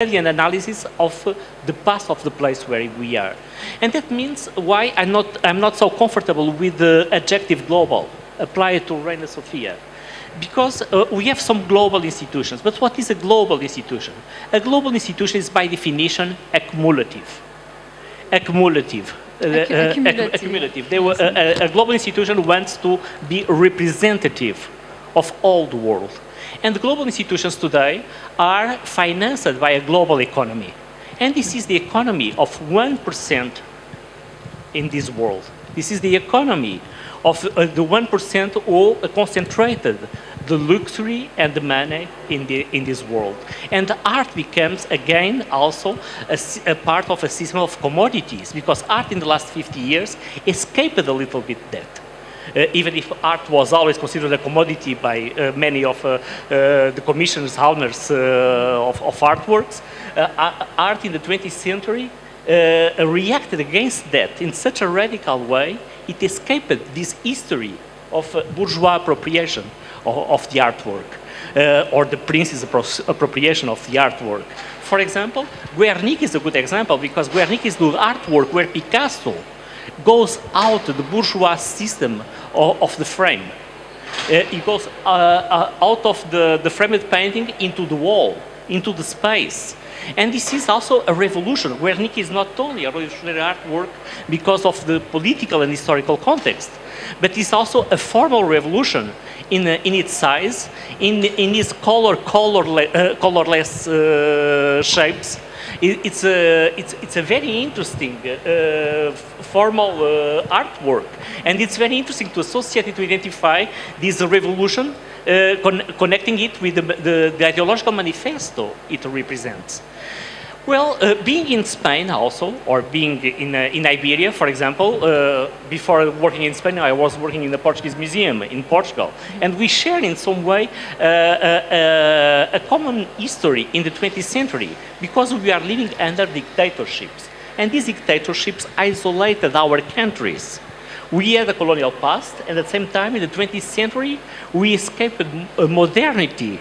an analysis of the past of the place where we are. And that means why I'm not so comfortable with the adjective global applied to Reina Sofia. Because we have some global institutions, but what is a global institution? A global institution is by definition accumulative. Accumulative. Accumulative. A global institution wants to be representative of all the world. And the global institutions today are financed by a global economy. And this is the economy of 1% in this world. This is the economy of the 1% who concentrated the luxury and the money in this world. And art becomes, again, also a part of a system of commodities, because art in the last 50 years escaped a little bit that. Even if art was always considered a commodity by many of the commissioners, owners of artworks, art in the 20th century reacted against that in such a radical way. It escaped this history of bourgeois appropriation of the artwork, or the prince's appropriation of the artwork. For example, Guernica is a good example, because Guernica is the artwork where Picasso goes out the bourgeois system of the frame. He goes out of the framed painting into the wall, into the space. And this is also a revolution. Guernica is not only a revolutionary artwork because of the political and historical context, but it's also a formal revolution in its size, in its colorless shapes. It's a very interesting formal artwork, and it's very interesting to associate it, to identify this revolution, connecting it with the ideological manifesto it represents. Well, being in Spain also, or being in Iberia, for example, before working in Spain, I was working in the Portuguese Museum in Portugal. And we share in some way a common history in the 20th century, because we are living under dictatorships. And these dictatorships isolated our countries. We had a colonial past, and at the same time, in the 20th century, we escaped modernity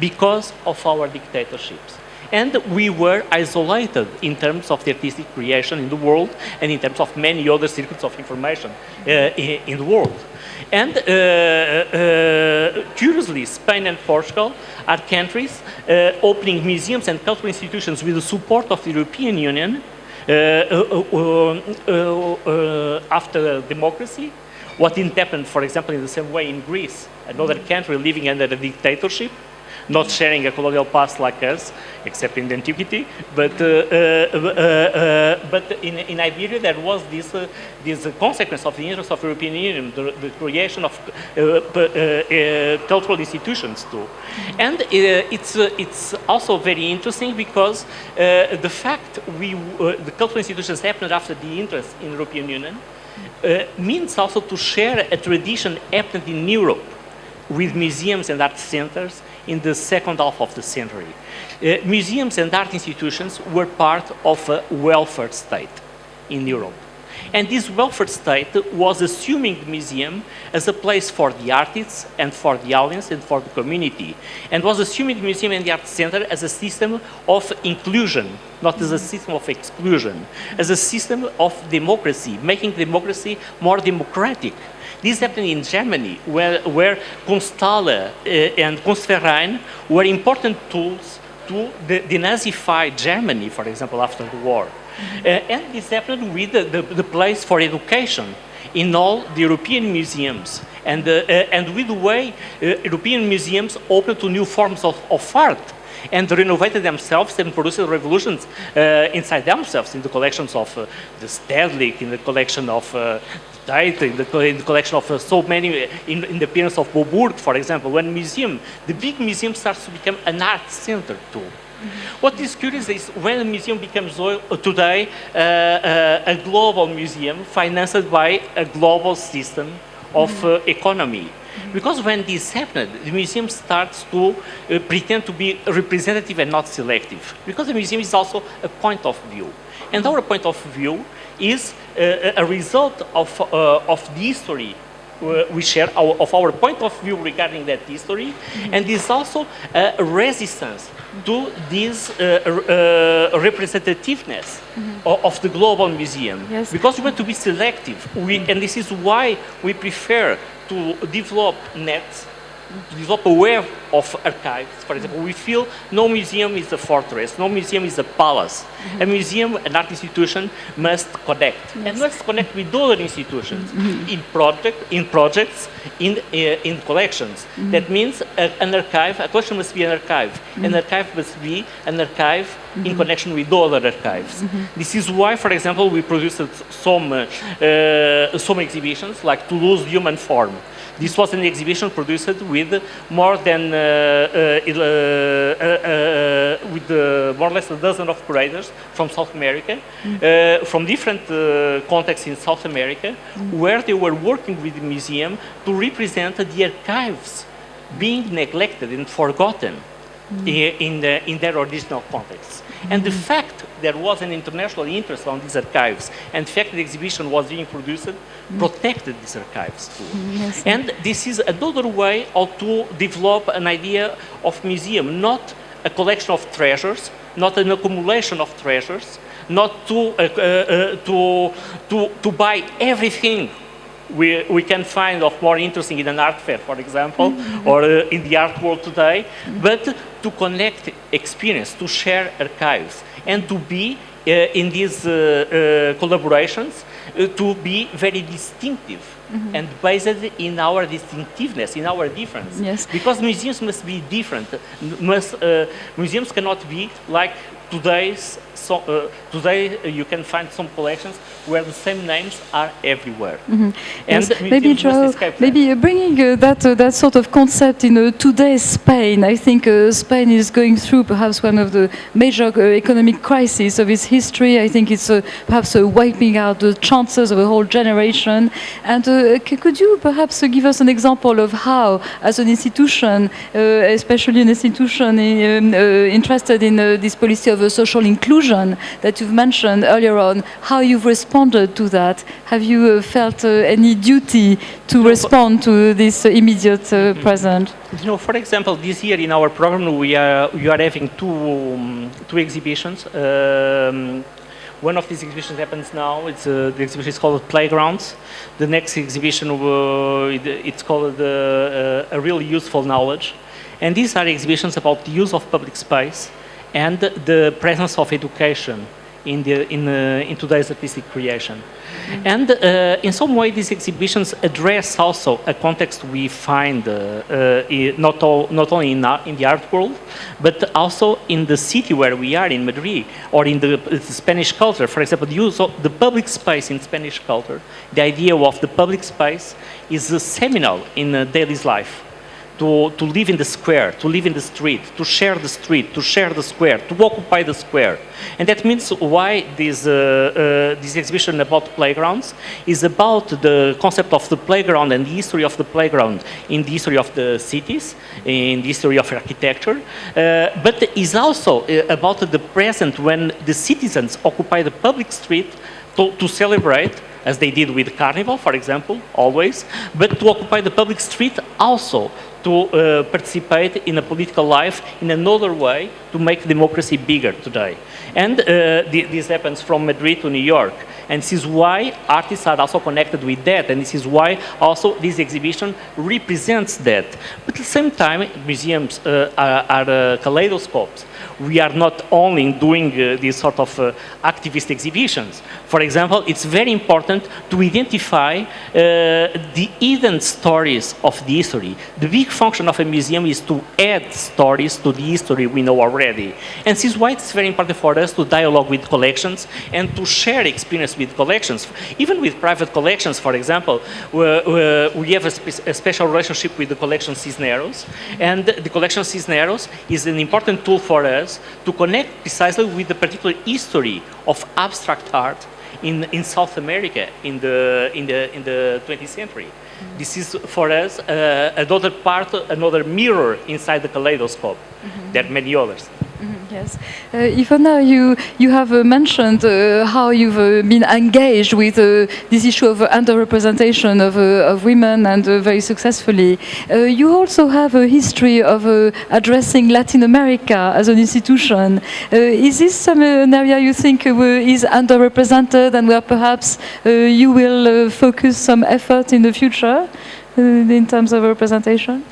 because of our dictatorships. And we were isolated in terms of the artistic creation in the world, and in terms of many other circuits of information in the world. And curiously, Spain and Portugal are countries opening museums and cultural institutions with the support of the European Union after democracy. What didn't happen, for example, in the same way in Greece, another country living under a dictatorship, not sharing a colonial past like us, except in the antiquity, but in Iberia there was this consequence of the interest of the European Union, the creation of cultural institutions too. And it's also very interesting because the fact the cultural institutions happened after the interest in the European Union means also to share a tradition happened in Europe with museums and art centers in the second half of the century. Museums and art institutions were part of a welfare state in Europe. And this welfare state was assuming the museum as a place for the artists and for the audience and for the community, and was assuming the museum and the art center as a system of inclusion, not as a system of exclusion, as a system of democracy, making democracy more democratic. This happened in Germany, where Kunsthalle and Kunstverein were important tools to denazify Germany, for example, after the war. And this happened with the place for education in all the European museums, and with the way European museums opened to new forms of art, and renovated themselves and produced revolutions inside themselves, in the collections of the Stedelijk, in the collection of Tate, in the collection of so many, in the appearance of Boburg, for example, when the big museum starts to become an art center too. What is curious is when a museum becomes today a global museum financed by a global system of economy. Because when this happened, the museum starts to pretend to be representative and not selective. Because the museum is also a point of view. And our point of view is a result of the history we share our point of view regarding that history, and is also a resistance to this representativeness of the global museum. Yes. Because we want to be selective, and this is why we prefer to develop nets, to develop a web of archives. For example, we feel no museum is a fortress, no museum is a palace. A museum, an art institution, must connect, and must connect with other institutions in projects, in collections. That means an archive, a collection must be an archive. An archive must be an archive in connection with other archives. This is why, for example, we produced some exhibitions, like Toulouse Human Form. This was an exhibition produced with more than more or less a dozen of curators from South America, from different contexts in South America, where they were working with the museum to represent the archives being neglected and forgotten in their original context. And the fact there was an international interest on these archives, and the fact that the exhibition was being produced, protected these archives too. Yes. And this is another way of to develop an idea of museum, not a collection of treasures, not an accumulation of treasures, not to buy everything we can find of more interesting in an art fair, for example, or in the art world today, but to connect experience, to share archives, and to be in these collaborations, to be very distinctive and based in our distinctiveness, in our difference. Yes. Because museums must be different. Museums cannot be like today's. Today you can find some collections where the same names are everywhere. And yes. Maybe, Joe, maybe bringing that sort of concept in today's Spain. I think Spain is going through perhaps one of the major economic crises of its history. I think it's perhaps wiping out the chances of a whole generation. And could you perhaps give us an example of how, as an institution, especially an institution interested in this policy of social inclusion that you've mentioned earlier on, how you've responded to that? Have you felt any duty to respond to this immediate present? You know, for example, this year in our program we are having two exhibitions. One of these exhibitions happens now. The exhibition is called Playgrounds. The next exhibition it's called A Really Useful Knowledge. And these are exhibitions about the use of public space and the presence of education in today's artistic creation. And in some way, these exhibitions address also a context we find not only in the art world, but also in the city where we are, in Madrid, or in the Spanish culture. For example, the use of the public space in Spanish culture, the idea of the public space is seminal in daily life. To live in the square, to live in the street, to share the street, to share the square, to occupy the square. And that means why this exhibition about playgrounds is about the concept of the playground and the history of the playground in the history of the cities, in the history of architecture, but is also about the present when the citizens occupy the public street to celebrate, as they did with Carnival, for example, always, but to occupy the public street also to participate in a political life in another way to make democracy bigger today. And this happens from Madrid to New York. And this is why artists are also connected with that. And this is why also this exhibition represents that. But at the same time, museums are kaleidoscopes. We are not only doing these sort of activist exhibitions. For example, it's very important to identify the hidden stories of the history. The big function of a museum is to add stories to the history we know already. And this is why it's very important for us to dialogue with collections and to share experience with collections. Even with private collections, for example, we have a special relationship with the collection Cisneros. And the collection Cisneros is an important tool for us to connect precisely with the particular history of abstract art in South America in the 20th century. This is for us another mirror inside the kaleidoscope. There are many others. Yes. Ivona, you have mentioned how you've been engaged with this issue of underrepresentation of women, and very successfully. You also have a history of addressing Latin America as an institution. Is this an area you think is underrepresented, and where perhaps you will focus some effort in the future in terms of representation?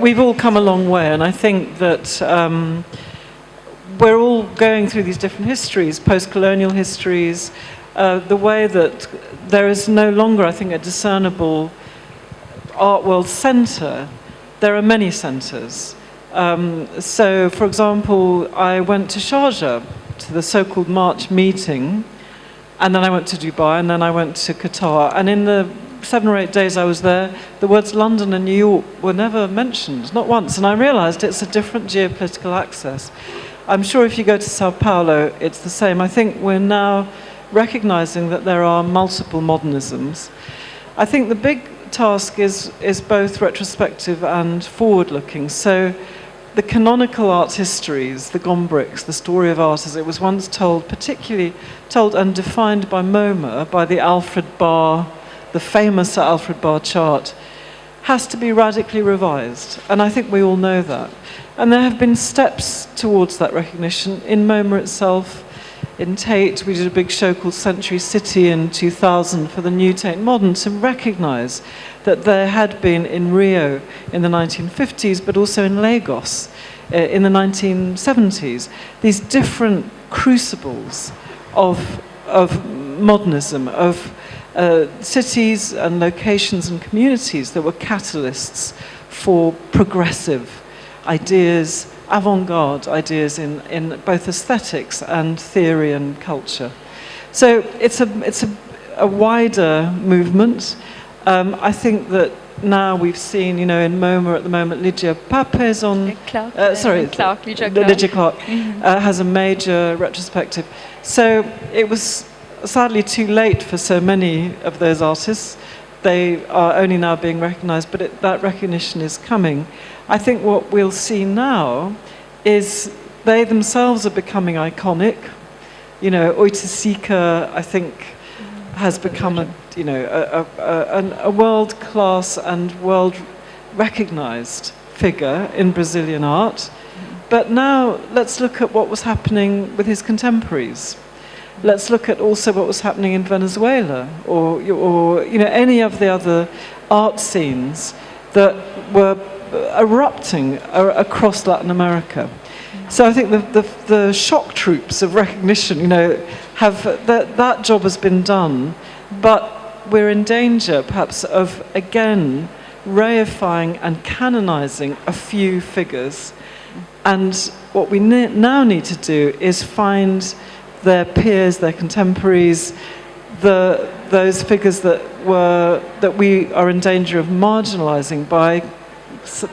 We've all come a long way, and I think that we're all going through these different histories, post-colonial histories, the way that there is no longer, I think, a discernible art world centre. There are many centres. So, for example, I went to Sharjah, to the so-called March meeting, and then I went to Dubai, and then I went to Qatar, and in the 7 or 8 days I was there, the words London and New York were never mentioned, not once, and I realised it's a different geopolitical access. I'm sure if you go to Sao Paulo, it's the same. I think we're now recognising that there are multiple modernisms. I think the big task is both retrospective and forward-looking. So the canonical art histories, the Gombrics, the story of art as it was once told, particularly told and defined by MoMA, by the Alfred Barr, the famous Alfred Barr chart, has to be radically revised. And I think we all know that. And there have been steps towards that recognition in MoMA itself. In Tate, we did a big show called Century City in 2000 for the new Tate Modern to recognise that there had been in Rio in the 1950s, but also in Lagos in the 1970s, these different crucibles of modernism, of cities and locations and communities that were catalysts for progressive ideas, avant-garde ideas in both aesthetics and theory and culture. So it's a wider movement. I think that now we've seen, you know, in MoMA at the moment, Lydia Papes on... Lydia Clark has a major retrospective. So it was sadly too late for so many of those artists. They are only now being recognised, but that recognition is coming. I think what we'll see now is they themselves are becoming iconic. You know, Oiticica, I think, has become a world-class and world-recognised figure in Brazilian art. But now let's look at what was happening with his contemporaries. Let's look at also what was happening in Venezuela, or you know, any of the other art scenes that were erupting across Latin America. So I think the shock troops of recognition, you know, have that job has been done, but we're in danger perhaps of again reifying and canonizing a few figures. And what we now need to do is find their peers, their contemporaries, those figures that we are in danger of marginalizing by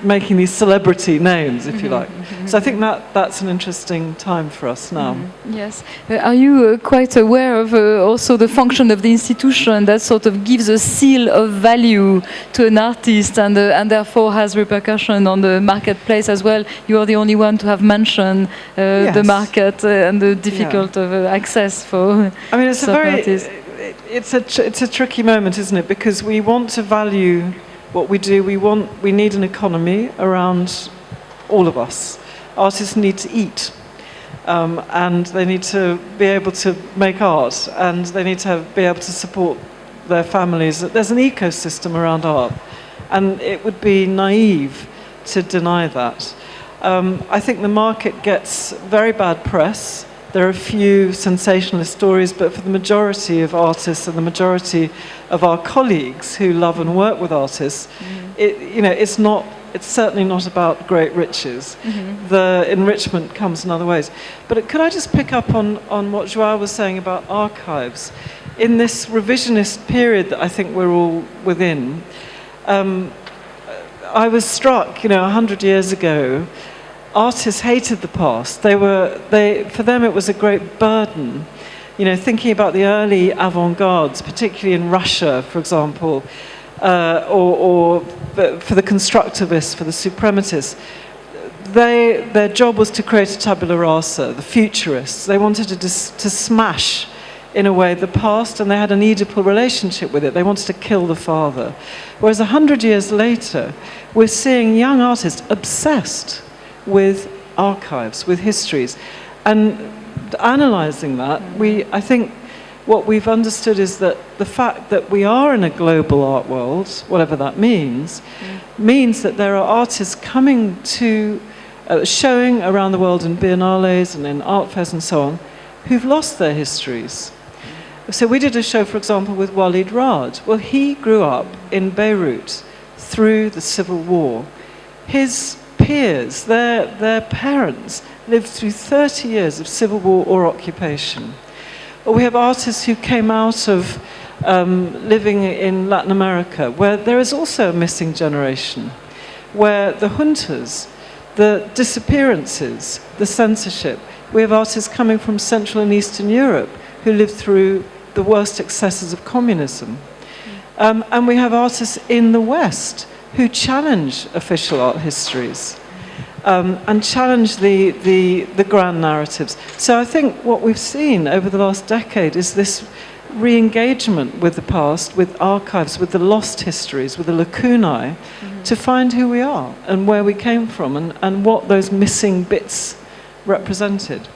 making these celebrity names, if you like. So I think that's an interesting time for us now. Yes. Are you quite aware of also the function of the institution that sort of gives a seal of value to an artist and therefore has repercussion on the marketplace as well? You are the only one to have mentioned yes. The market and the difficult access for artists. It's a tricky moment, isn't it? Because we want to value what we do. We need an economy around all of us. Artists need to eat, and they need to be able to make art, and they need to be able to support their families. There's an ecosystem around art, and it would be naive to deny that. I think the market gets very bad press. There are a few sensationalist stories, but for the majority of artists and the majority of our colleagues who love and work with artists, it's certainly not about great riches. The enrichment comes in other ways. But could I just pick up on what João was saying about archives? In this revisionist period that I think we're all within, I was struck, 100 years ago, artists hated the past. For them it was a great burden. Thinking about the early avant-gardes, particularly in Russia, for example, or for the constructivists, for the supremacists. Their job was to create a tabula rasa, the futurists. They wanted to smash, in a way, the past, and they had an Oedipal relationship with it. They wanted to kill the father. Whereas 100 years later, we're seeing young artists obsessed with archives, with histories. And analysing that, I think what we've understood is that the fact that we are in a global art world, whatever that means, means that there are artists coming to showing around the world in biennales and in art fairs and so on, who've lost their histories. So we did a show, for example, with Walid Raj. Well, he grew up in Beirut through the civil war. His peers, their parents, lived through 30 years of civil war or occupation. Or we have artists who came out of living in Latin America, where there is also a missing generation, where the juntas, the disappearances, the censorship. We have artists coming from Central and Eastern Europe who lived through the worst excesses of communism. And we have artists in the West who challenge official art histories and challenge the grand narratives. So I think what we've seen over the last decade is this re-engagement with the past, with archives, with the lost histories, with the lacunae, to find who we are and where we came from and what those missing bits represented.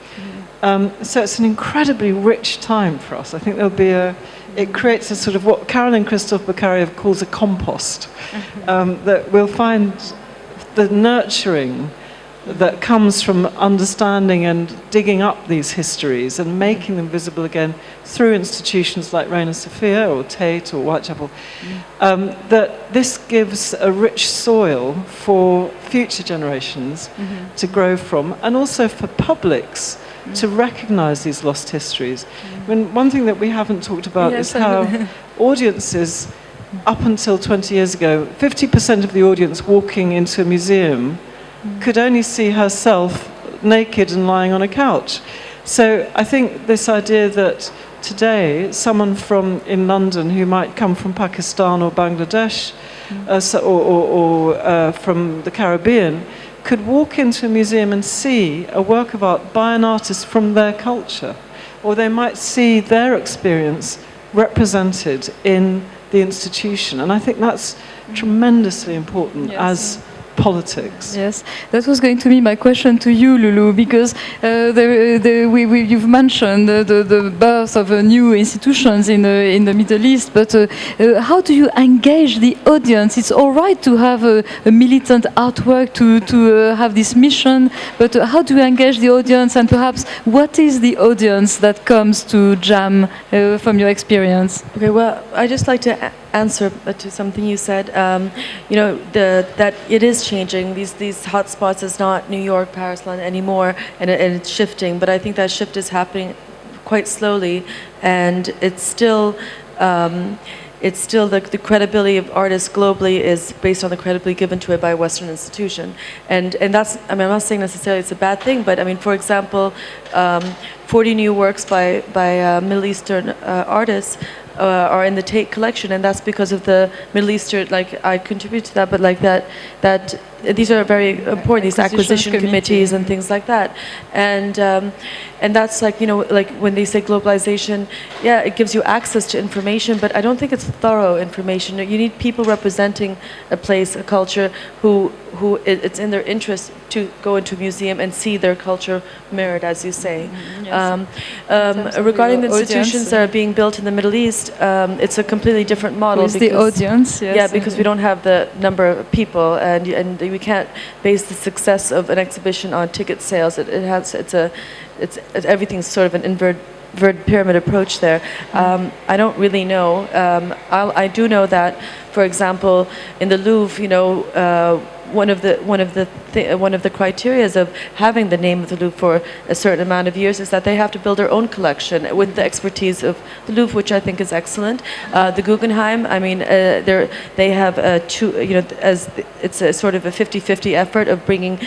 So it's an incredibly rich time for us. I think it creates a sort of what Caroline Christophe Bakarev calls a compost, that we'll find the nurturing that comes from understanding and digging up these histories and making them visible again through institutions like Reina Sofia or Tate or Whitechapel, that this gives a rich soil for future generations to grow from, and also for publics to recognise these lost histories. I mean, one thing that we haven't talked about is how audiences, up until 20 years ago, 50% of the audience walking into a museum could only see herself naked and lying on a couch. So I think this idea that today someone in London who might come from Pakistan or Bangladesh or from the Caribbean could walk into a museum and see a work of art by an artist from their culture, or they might see their experience represented in the institution. And I think that's tremendously important as politics. Yes, that was going to be my question to you, Lulu, because you've mentioned the birth of new institutions in the Middle East, but how do you engage the audience? It's all right to have a militant artwork, to have this mission, but how do you engage the audience, and perhaps what is the audience that comes to Jam from your experience? Okay, well, I'd just like to answer to something you said. That it is changing. These hotspots is not New York, Paris, London anymore, and it's shifting. But I think that shift is happening quite slowly, and it's still the credibility of artists globally is based on the credibility given to it by a Western institution, and that's, I mean, I'm not saying necessarily it's a bad thing, but I mean, for example, 40 new works by Middle Eastern artists are in the Tate collection, and that's because of the Middle Eastern, like, I contribute to that, but like that these are very important, these acquisition committees and things like that, and that's like, like when they say globalization, yeah, it gives you access to information, but I don't think it's thorough information. You need people representing a place, a culture, who it's in their interest to go into a museum and see their culture mirrored, as you say. Regarding the institutions that are being built in the Middle East, it's a completely different model. With the audience, yes. Yeah, because we don't have the number of people, and we can't base the success of an exhibition on ticket sales. Everything's sort of an inverted pyramid approach there. I don't really know. I do know that, for example, in the Louvre, one of the criteria of having the name of the Louvre for a certain amount of years is that they have to build their own collection with the expertise of the Louvre, which I think is excellent. The Guggenheim, I mean, they have it's a sort of a 50-50 effort of bringing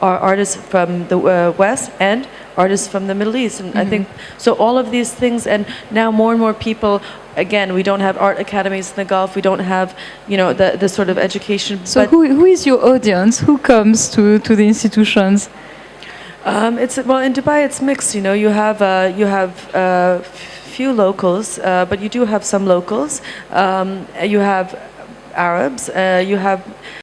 are artists from the West and artists from the Middle East. And I think, so all of these things, and now more and more people, again, we don't have art academies in the Gulf, we don't have, you know, the sort of education. So who is your audience? Who comes to the institutions? Well, in Dubai it's mixed, you know, you have few locals, but you do have some locals. You have Arabs, you have